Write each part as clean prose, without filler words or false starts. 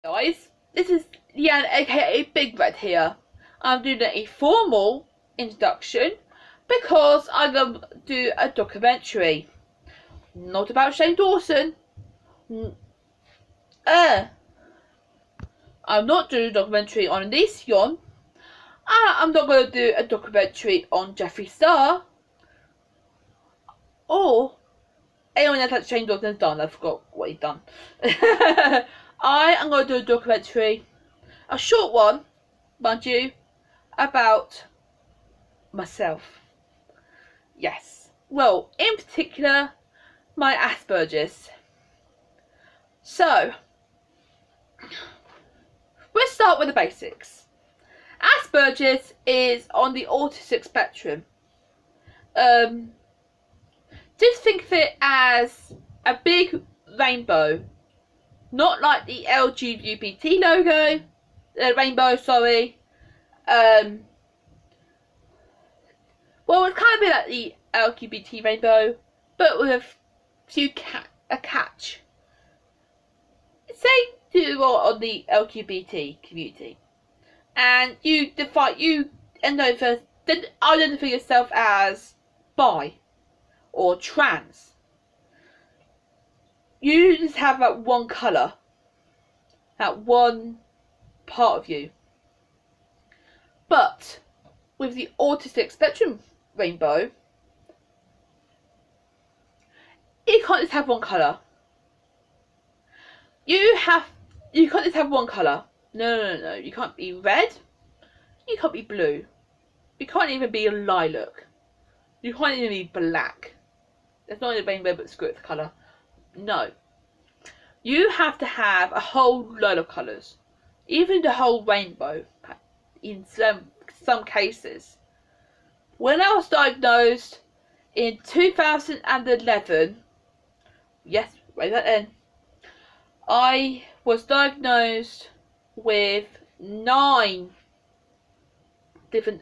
Guys, this is Yan aka Big Red here. I'm doing a formal introduction because I'm going to do a documentary. Not about Shane Dawson. I'm not doing a documentary on Elysion. I'm not going to do a documentary on Jeffree Star. Or anyone else that Shane Dawson has done. I forgot what he's done. I am going to do a documentary, a short one, mind you, about myself. Yes. Well, in particular, my asperger's. So, let's start with the basics. Asperger's is on the autistic spectrum. Just think of it as a big rainbow. Not like the LGBT logo, rainbow, sorry. Well, it's kind of a bit like the LGBT rainbow, but with a catch. Say you are on the LGBT community, and you identify yourself as bi or trans. You just have that one colour, that one part of you. But with the autistic spectrum rainbow, you can't just have one colour. You can't just have one colour. No. You can't be red. You can't be blue. You can't even be a lilac. You can't even be black. There's not a rainbow, but screw it, the colour. No. You have to have a whole load of colours. Even the whole rainbow in some cases. When I was diagnosed in 2011, yes, way back then, I was diagnosed with nine different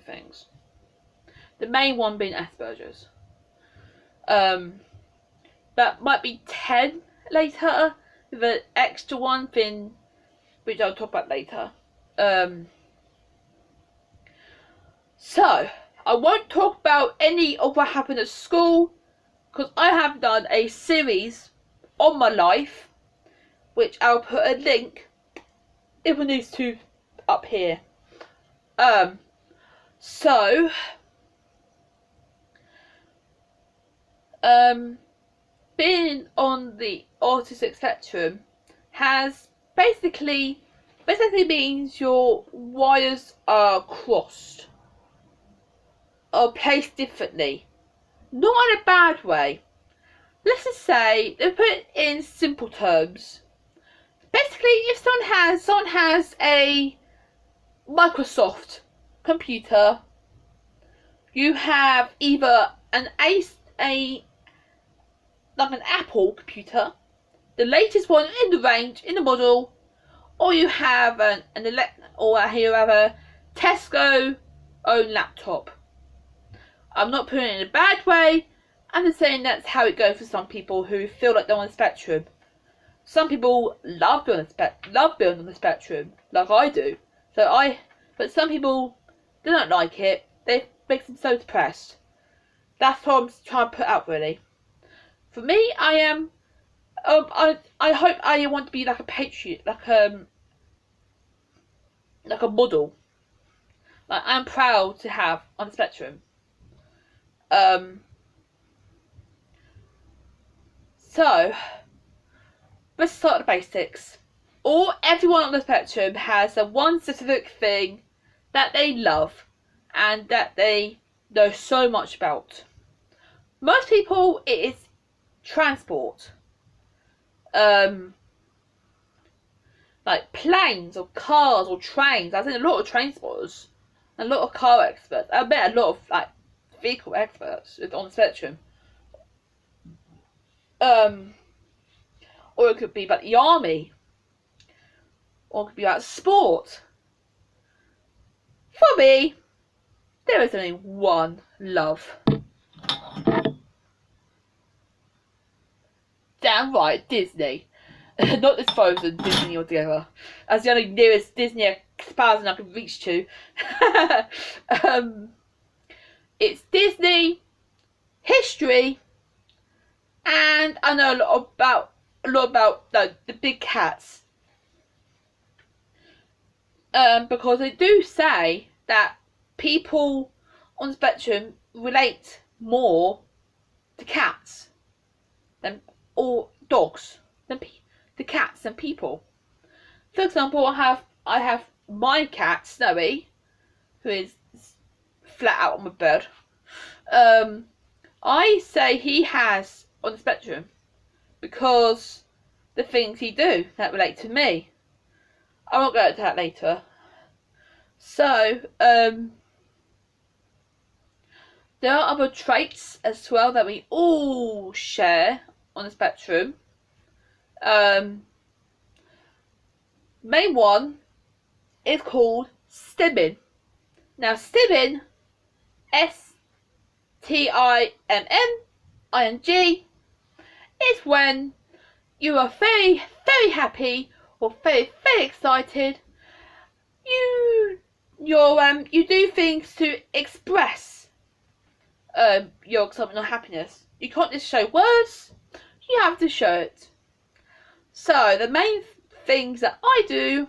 things. The main one being asperger's. That might be 10 later, with an extra one thing, which I'll talk about later. So, I won't talk about any of what happened at school, because I have done a series on my life, which I'll put a link, if it needs to, up here. Being on the autistic spectrum has basically means your wires are crossed or placed differently. Not in a bad way. Let's just say, they put it in simple terms. Basically, if someone has a Microsoft computer, you have either an Apple computer, the latest one in the range, in the model, or you have a Tesco own laptop. I'm not putting it in a bad way. I'm just saying that's how it goes for some people who feel like they're on the spectrum. Some people love being on the spectrum, like I do. But some people, they don't like it. It makes them so depressed. That's what I'm trying to put out, really. For me, I am. I hope I want to be like a patriot, like a model. Like I'm proud to have on the spectrum. So let's start at the basics. Everyone on the spectrum has a one specific thing that they love and that they know so much about. Most people, it is transport. Like planes or cars or trains. I've seen a lot of train spotters, a lot of car experts. I bet a lot of like vehicle experts on the spectrum. Or it could be about the army, or it could be about sport. For me, there is only one love. Damn right, Disney. Not this Frozen, Disney altogether. That's the only nearest Disney comparison I can reach to. It's Disney, history, and I know a lot about the big cats. Because they do say that people on the spectrum relate more to cats than or dogs than the cats than people. For example, I have my cat Snowy, who is flat out on my bed. I say he has on the spectrum because the things he do that relate to me. I won't go into that later. So, there are other traits as well that we all share on the spectrum. Main one is called stimming. Now, stimming, stimming, is when you are very, very happy or very, very excited. You do things to express your excitement or happiness. You can't just show words, you have to show it. So the main things that I do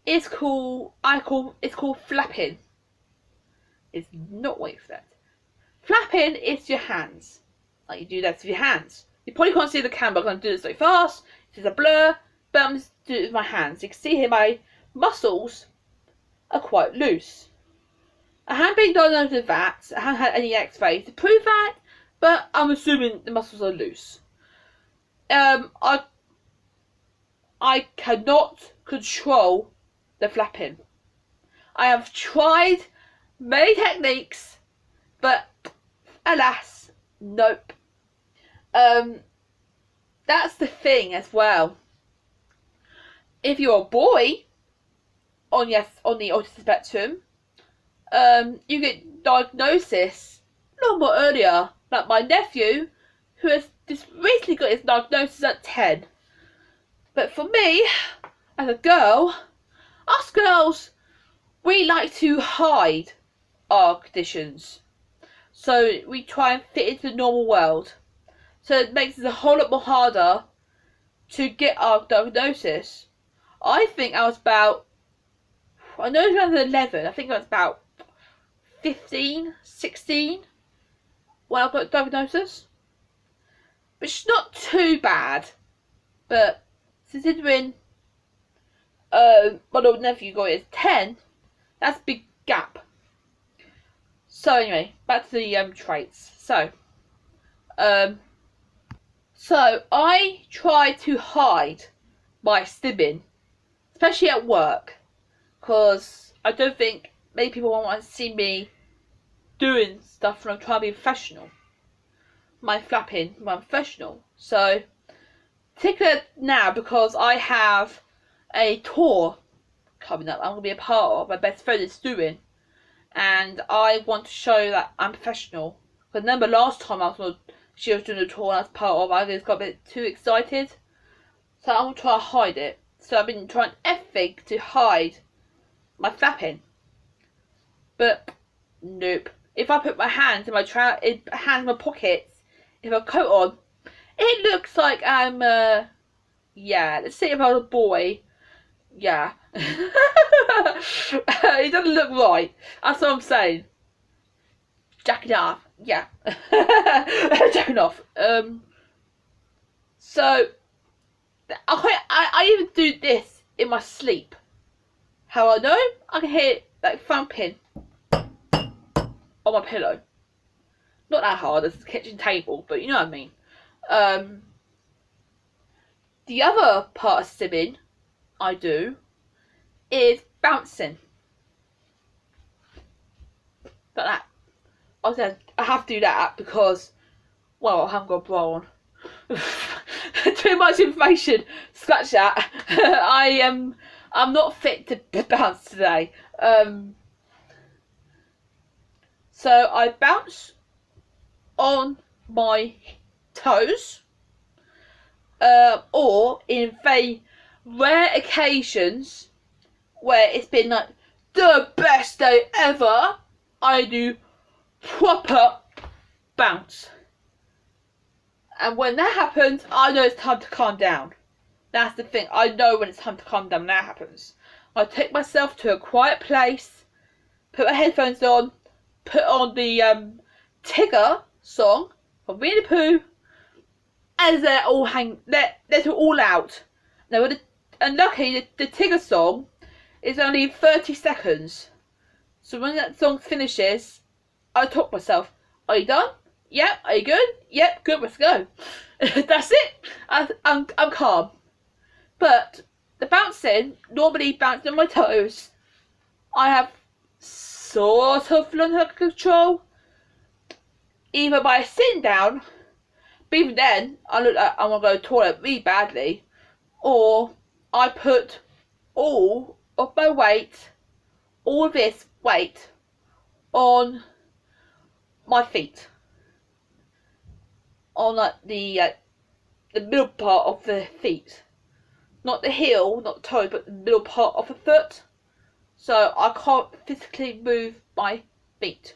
it's called flapping. It's not what you expect. Flapping is your hands. Like you do that with your hands. You probably can't see the camera, I'm going to do this so fast. It's a blur, but I'm just doing it with my hands. You can see here my muscles are quite loose. I haven't been diagnosed with that. I haven't had any x-rays to prove that, but I'm assuming the muscles are loose. I cannot control the flapping. I have tried many techniques, but alas, nope. That's the thing as well. If you're a boy on the autism spectrum, you get diagnosis a lot more earlier. Like my nephew, who has just recently got his diagnosis at 10. But for me, as a girl, us girls, we like to hide our conditions. So we try and fit into the normal world. So it makes it a whole lot more harder to get our diagnosis. I think I was about, I know I was 11, I think I was about 15, 16 when I got diagnosis. Which is not too bad, but considering my little nephew got it at 10, that's a big gap. So anyway, back to the traits. So I try to hide my stimming, especially at work, because I don't think many people want to see me doing stuff when I'm trying to be professional. My flapping, my professional. So, particularly now, because I have a tour coming up, I'm going to be a part of, my best friend is doing, and I want to show that I'm professional. Because remember last time she was doing a tour and I was part of, I just got a bit too excited. So I'm going to try to hide it. So I've been trying everything to hide my flapping. But, nope. If I put my hands in my pockets, if I coat on, it looks like I'm, yeah, let's say if I was a boy, yeah. It doesn't look right. That's what I'm saying. Jacking off, yeah. Jacking off. So, I even do this in my sleep. How I know? I can hear it like thumping on my pillow. Not that hard as the kitchen table, but you know what I mean. The other part of stimming I do is bouncing. Like that. I have to do that because, well, I haven't got a bra on. Too much information. Scratch that. I'm not fit to bounce today. So I bounce on my toes. or in very rare occasions where it's been like the best day ever, I do proper bounce. And when that happens, I know it's time to calm down. That's the thing. I know when it's time to calm down when that happens. I take myself to a quiet place, put my headphones on, put on the Tigger song from Winnie the Pooh, and let it all out. Now, and luckily, the Tigger song is only 30 seconds. So when that song finishes, I talk to myself, are you done? Yep. Are you good? Yep. Good. Let's go. That's it. I'm calm. But the bouncing, normally bouncing on my toes, I have sort of learned how to control. Either by sitting down, but even then, I look like I'm going to go to the toilet really badly, or I put all of my weight, all of this weight, on my feet. On like the middle part of the feet. Not the heel, not the toe, but the middle part of the foot. So I can't physically move my feet.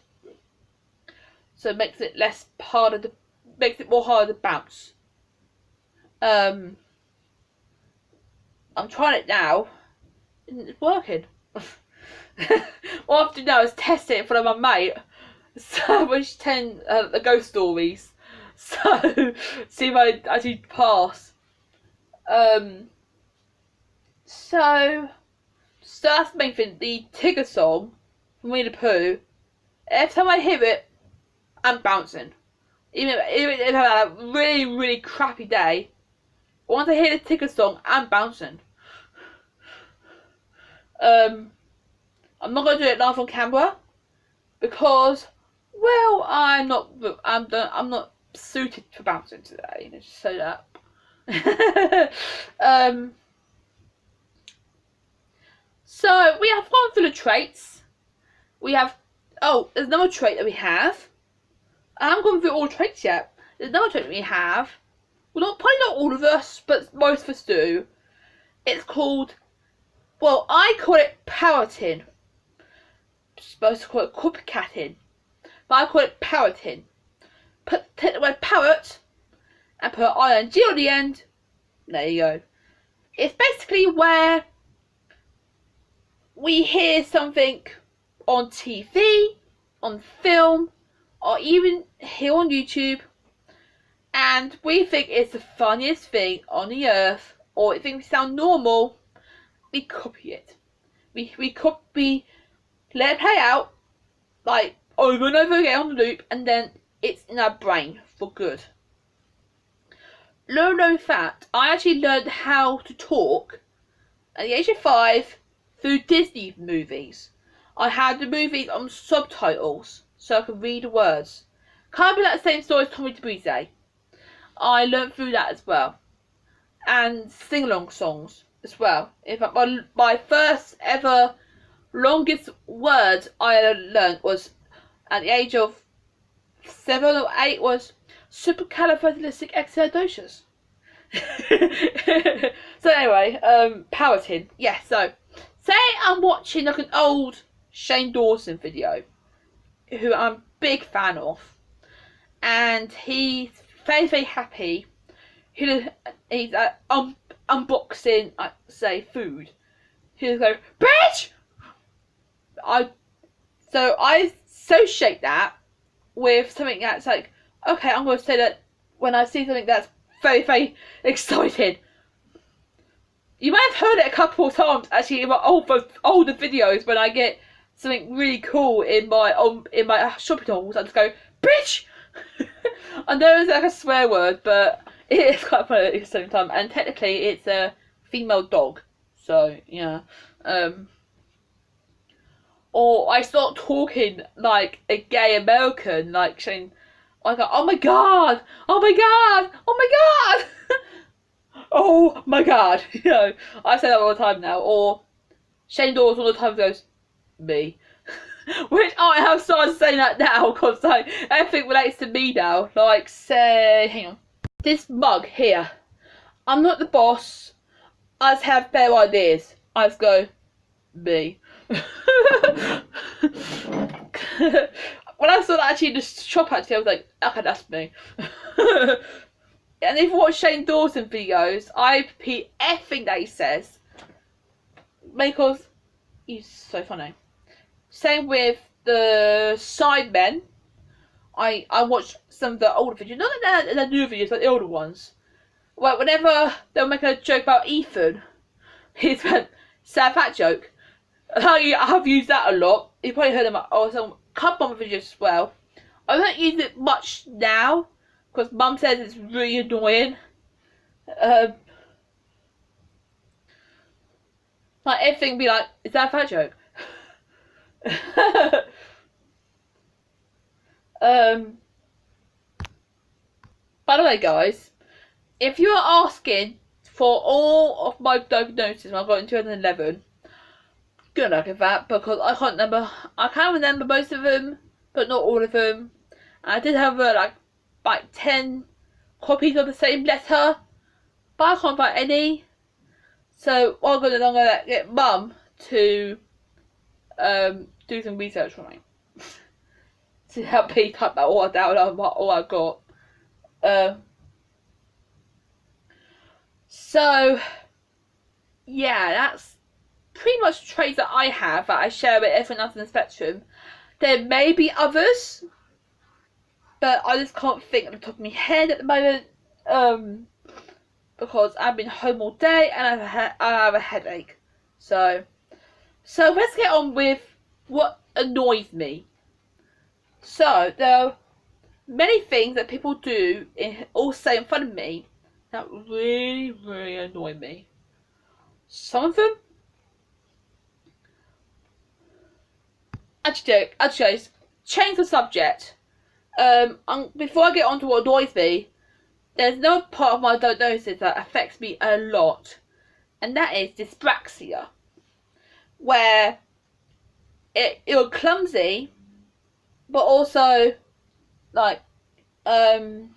So it makes it makes it more harder to bounce. I'm trying it now, and it's working. What I have to do now is test it in front of my mate. So when she's telling the ghost stories. So see if I actually pass. So that's the main thing. The Tigger song from Winnie the Pooh. Every time I hear it, I'm bouncing. Even if I have a really, really crappy day, once I hear the Tigger song, I'm bouncing. I'm not going to do it live on camera because, well, I'm not suited for bouncing today. Let's just say that. So we have gone through the traits. We have there's another trait that we have. I haven't gone through all the traits yet. There's another trait that we have. Well, probably not all of us, but most of us do. It's called, well, I call it parroting. I'm supposed to call it copycatting, but I call it parroting. Take the word parrot and put ing on the end. There you go. It's basically where we hear something on TV, on film, or even here on YouTube, and we think it's the funniest thing on the earth, or we think we sound normal, we copy it. We let it play out, like over and over again on the loop, and then it's in our brain for good. Little known fact, I actually learned how to talk at the age of 5 through Disney movies. I had the movies on subtitles so I could read the words. Kind of like the same story as Tommy DeBrise. I learned through that as well. And sing-along songs as well. In fact, my first ever longest word I learned was at the age of 7 or 8 was supercalifragilisticexpialidocious. So anyway, parroting. Yeah, so say I'm watching like an old Shane Dawson video, who I'm a big fan of, and he's very, very happy. He's unboxing, say, food. He'll go, bitch! I associate that with something that's like, okay, I'm going to say that when I see something that's very, very exciting. You might have heard it a couple of times actually in my older videos when I get something really cool in my shopping hauls. I just go, bitch! I know it's like a swear word, but it is quite funny at the same time. And technically, it's a female dog, so yeah. Or I start talking like a gay American, like saying, I go, oh my god, oh my god, oh my god, oh my god. You know, I say that all the time now. Or Shane Dawes all the time goes, me. Which I have started saying that now because like everything relates to me now. Like, say, hang on, this mug here, I'm not the boss. I just have better ideas. I just go, me. When I saw that actually in the shop, actually, I was like, okay, that's me. And if you watch Shane Dawson videos, I repeat everything that he says because he's so funny. Same with the Sidemen. I watch some of the older videos, not the new videos, but the older ones. Well, whenever they'll make a joke about Ethan, he's went, sad fat joke. I've used that a lot. You probably heard them on a couple of videos as well. I don't use it much now because Mum says it's really annoying. Like everything be like, is that a fat joke? By the way, guys, if you are asking for all of my diagnoses when I got in 2011, good luck with that because I can't remember. I can remember most of them, but not all of them. I did have like 10 copies of the same letter, but I can't find any. So I'm gonna get Mum to do some research for me to help me type that all down on all I got. So yeah, that's pretty much traits that I have that I share with everyone else in the spectrum. There may be others, but I just can't think at the top of my head at the moment. Because I've been home all day and I have a headache. So let's get on with what annoys me. So there are many things that people do all say in front of me that really, really annoy me. Some of them actually change the subject. Before I get on to what annoys me, there's no part of my diagnosis that affects me a lot, and that is dyspraxia, where you're clumsy, but also like your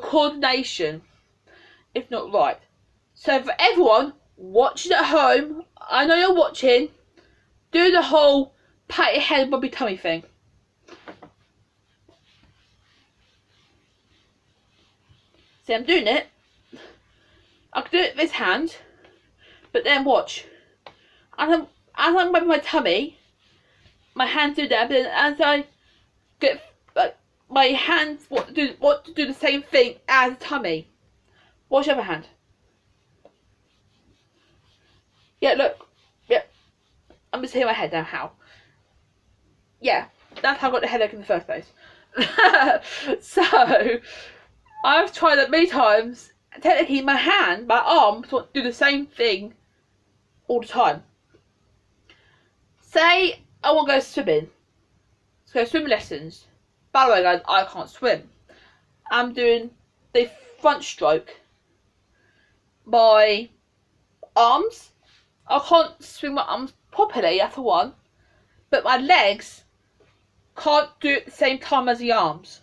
coordination is not right. So for everyone watching at home, I know you're watching, do the whole pat your head and bobby tummy thing. See, I'm doing it. I can do it with this hand, but then watch. As I'm rubbing my tummy, my hands do that, but then as I get my hands want to do the same thing as the tummy. Watch the other hand. Yeah, look. Yeah. I'm just hitting my head now. How? Yeah, that's how I got the headache in the first place. So I've tried that many times. Technically, my arms want to do the same thing all the time. Say I want to go swimming. Let's go swim lessons. By the way, guys, I can't swim. I'm doing the front stroke. My arms, I can't swing my arms properly, that's the one. But my legs can't do it at the same time as the arms.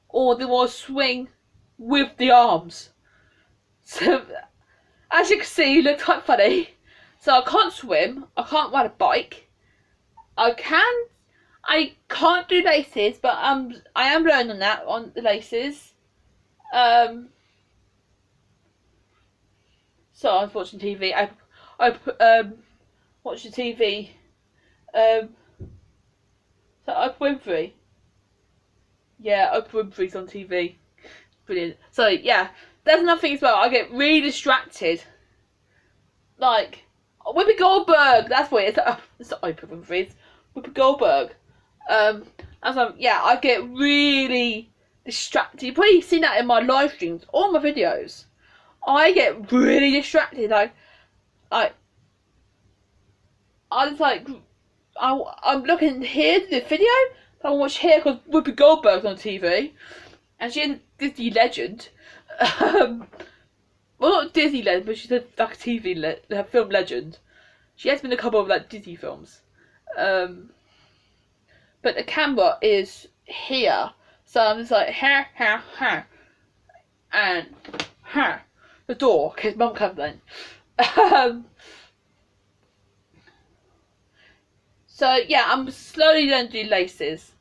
Or they will swing with the arms. So, as you can see, it looks quite funny. So I can't swim, I can't ride a bike. I can't do laces, but I am learning that on the laces. So I was watching TV. I watched the TV. So Oprah Winfrey. Yeah, Oprah Winfrey's on TV. Brilliant. So yeah, there's another thing as well. I get really distracted. Like Whoopi Goldberg. That's what it is. It's not Oprah Winfrey. It's Whoopi Goldberg. Yeah, I get really distracted. You've probably seen that in my live streams, all my videos. I get really distracted. I'm looking here to the video. I watch here because Whoopi Goldberg's on TV, and she's a Disney legend. Well, not Disney legend, but she's a film legend. She has been in a couple of like Disney films. But the camera is here, so I'm just like here, and the door, because Mum comes in. So yeah, I'm slowly learning to do laces.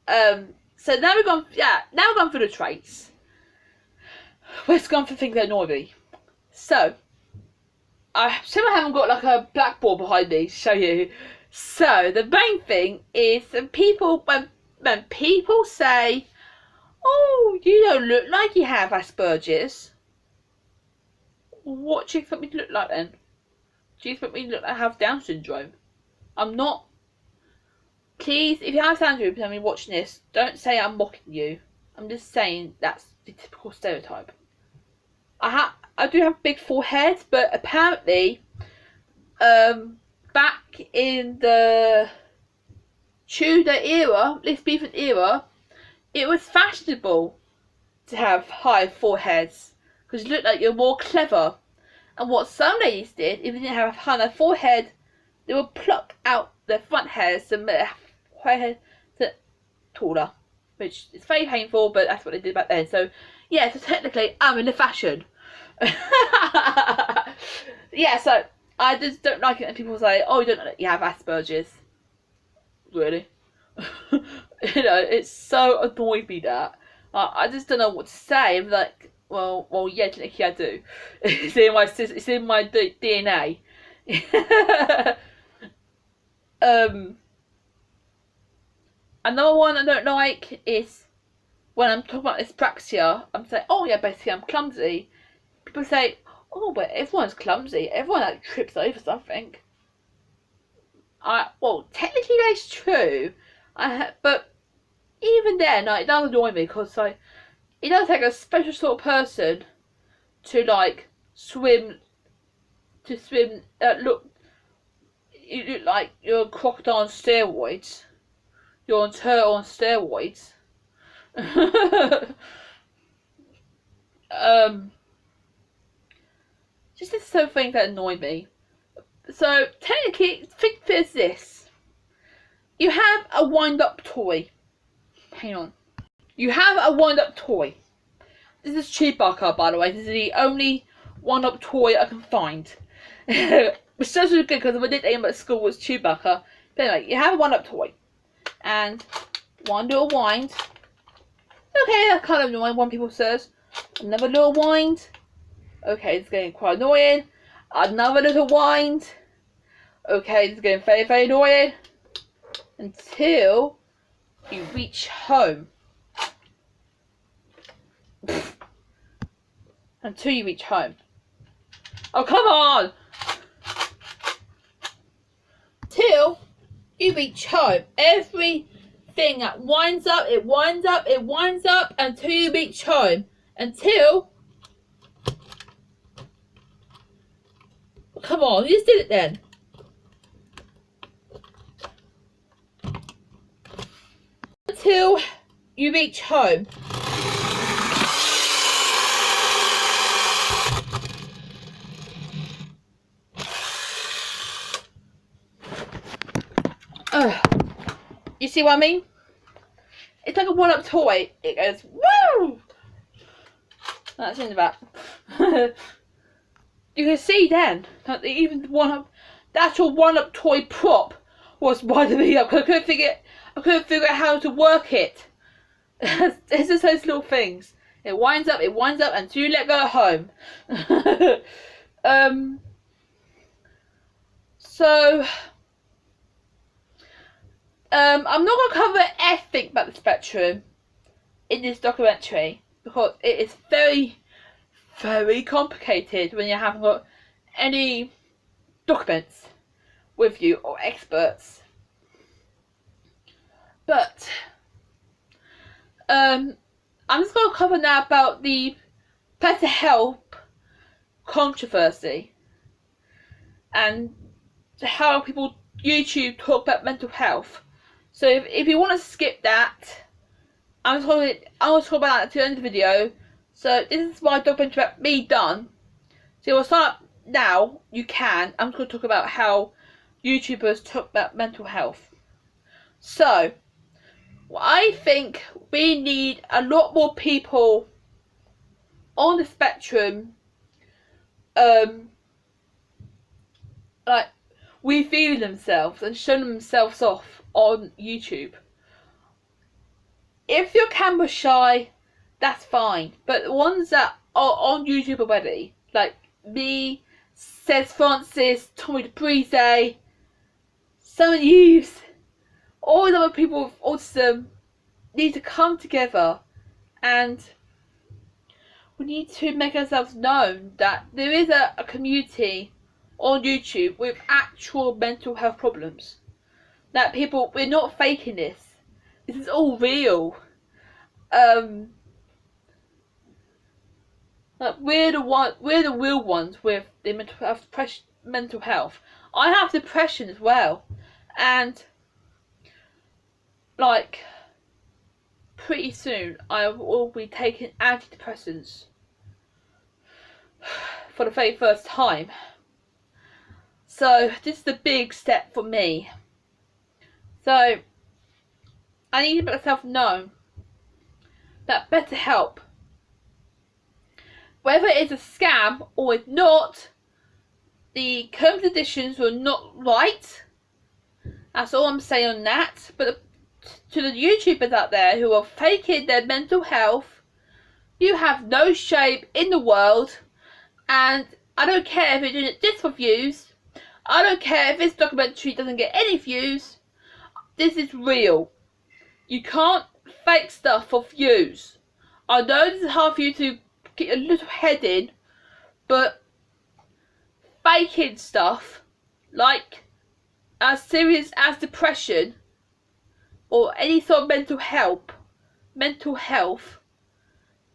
So now we've gone through the traits. Let's go on for things that annoy me. So I still haven't got like a blackboard behind me to show you. So the main thing is when people say, "Oh, you don't look like you have asperger's." What do you expect me to look like then? Do you expect me to look like I have Down syndrome? I'm not. Please, if you have Down syndrome and you're watching this, don't say I'm mocking you. I'm just saying that's the typical stereotype. I do have a big forehead, but apparently, back in the Tudor era, Elizabethan era, it was fashionable to have high foreheads because you look like you're more clever. And what some ladies did, if they didn't have a high forehead, they would pluck out their front hairs to make their forehead taller, which is very painful, but that's what they did back then. So yeah, so technically I'm in the fashion. Yeah, so I just don't like it when people say, "Oh, you don't know that you have Asperger's." Really? You know, it's so annoyed me that I just don't know what to say. I'm like, well, yeah, technically I do. It's in my DNA. Another one I don't like is when I'm talking about dyspraxia. I'm saying, "Oh yeah, basically I'm clumsy." People say, "Oh, but everyone's clumsy. Everyone like trips over something." Well, technically that's true. But even then, like, it does annoy me because like it does take a special sort of person to like swim. Look, you look like you're a crocodile on steroids. You're a turtle on steroids. Just this sort of thing that annoy me. So technically, think there's this. You have a wind-up toy. Hang on. You have a wind-up toy. This is Chewbacca, by the way. This is the only wind-up toy I can find. Which does really good because if I did aim at school was Chewbacca. But anyway, you have a wind-up toy. And one little wind. Okay, that's kind of annoying, one people says. Another little wind. Okay, it's getting quite annoying. Another little wind. Okay, it's getting very, very annoying. Until you reach home. Until you reach home. Oh, come on! Till you reach home. Everything that winds up, it winds up, it winds up until you reach home. Until... Come on, you just did it then. Until you reach home. You see what I mean? It's like a one-up toy. It goes, woo! That's in the back. You can see then that even the actual one-up toy prop was winding me up. I couldn't figure out how to work it. It's just those little things. It winds up until you let go home. I'm not going to cover everything about the spectrum in this documentary because it is very, very complicated when you haven't got any documents with you or experts. But I'm just going to cover now about the better help controversy and how people YouTube talk about mental health. So if you want to skip that, I'm going to talk about that at the end of the video. So this is my documentary about me done. So if you want to sign up now, you can. I'm just going to talk about how YouTubers talk about mental health. So I think we need a lot more people on the spectrum, like revealing themselves and showing themselves off on YouTube. If you're camera shy, that's fine. But the ones that are on YouTube already, like me, Says Francis, Tommy DeBreeze, some of you, all the other people with autism, need to come together, and we need to make ourselves known that there is a community on YouTube with actual mental health problems. That people, we're not faking this. This is all real. Like we're the real ones with the mental health. I have depression as well, and like pretty soon I will be taking antidepressants for the very first time. So this is a big step for me. So I need to make myself known that BetterHelp, whether it's a scam or it's not, the terms and conditions were not right. That's all I'm saying on that. But to the YouTubers out there who are faking their mental health, you have no shame in the world. And I don't care if you're doing it just for views. I don't care if this documentary doesn't get any views. This is real. You can't fake stuff for views. I know this is hard for you to get your little head in, but faking stuff like as serious as depression or any sort of mental health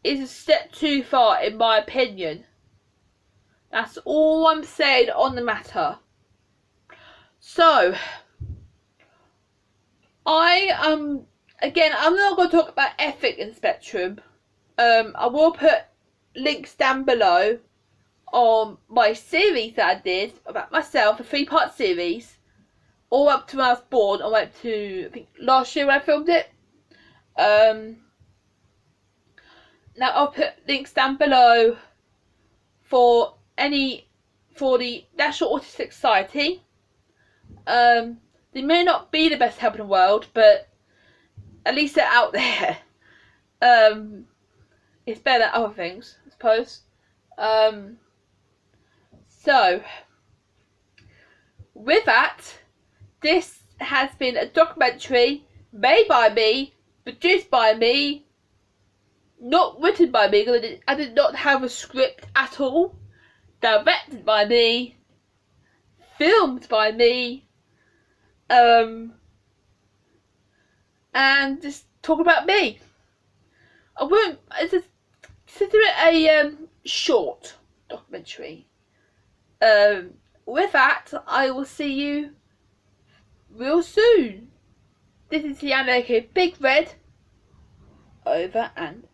is a step too far in my opinion. That's all I'm saying on the matter. So again, I'm not going to talk about ethic in Spectrum. I will put links down below on my series that I did about myself, a 3-part series, all up to when I was born. I went to, I think, last year when I filmed it. Now I'll put links down below for the National Autistic Society. They may not be the best help in the world, but at least they're out there. It's better than other things, I suppose. So, with that, this has been a documentary made by me, produced by me, not written by me, because I did not have a script at all, directed by me, filmed by me, and just talk about me. I won't. It's consider it a short documentary. With that, I will see you real soon. This is Leanna, aka Big Red, over and